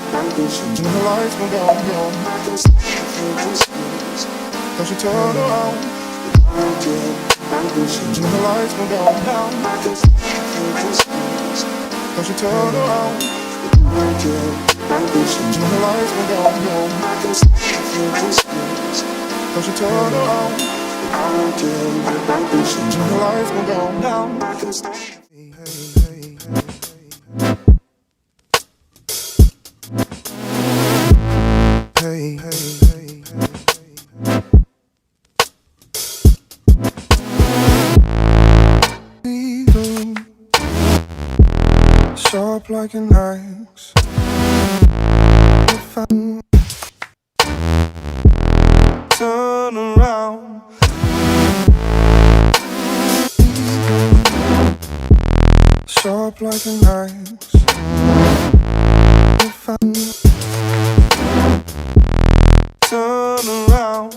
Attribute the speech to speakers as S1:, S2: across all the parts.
S1: And the lights gon' go down. Cause you turn around. And the lights gon' go down. Cause you turn around. And the lights gon' go down. Cause you turn around. And the lights gon' go down. Hey, hey, hey, hey, hey. Sharp like an axe. If I turn around, sharp like an axe. If I turn around,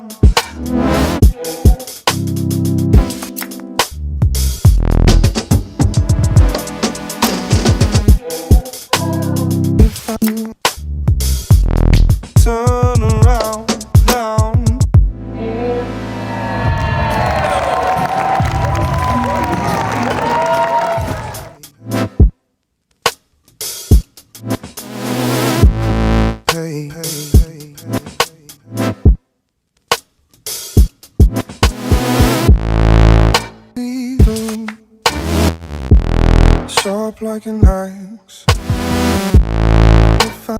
S1: if I turn around, down. Hey, hey, hey, hey. Sharp like an axe. If I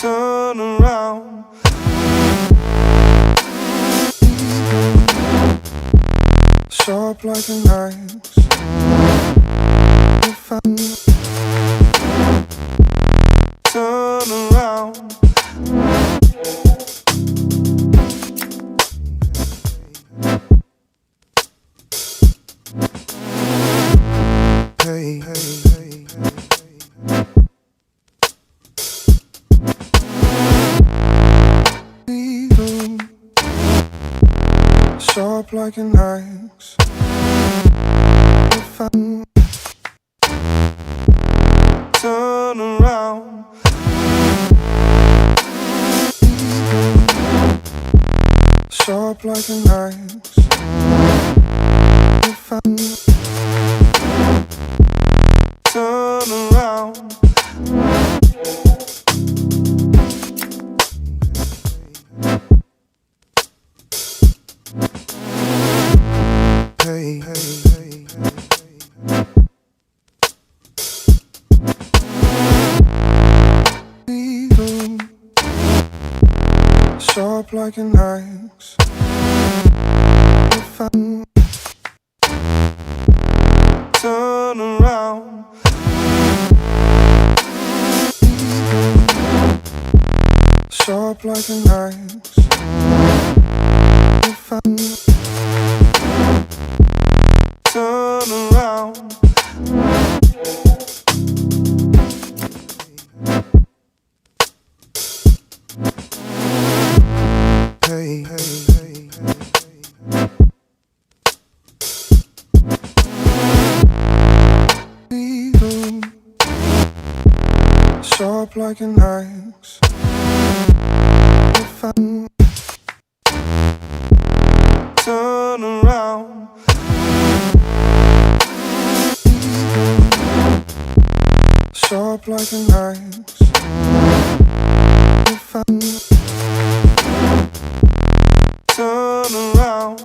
S1: turn around, sharp like an axe. If I turn around, hey, hey, hey, hey. Sharp like an axe. If I turn around, sharp like an axe. If I turn around, hey, hey, hey, hey. Sharp like an axe. If I turn around, sharp like an axe. If I turn around, hey, hey, hey, hey. Sharp like an axe. If I turn around, sharp like an axe. If I turn around,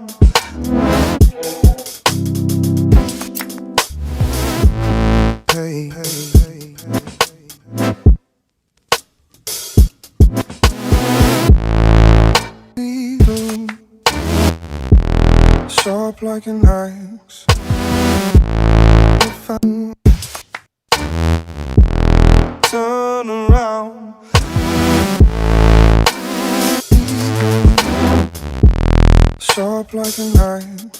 S1: hey, hey, hey, hey. Sharp like an axe. If I turn around, sharp like an axe.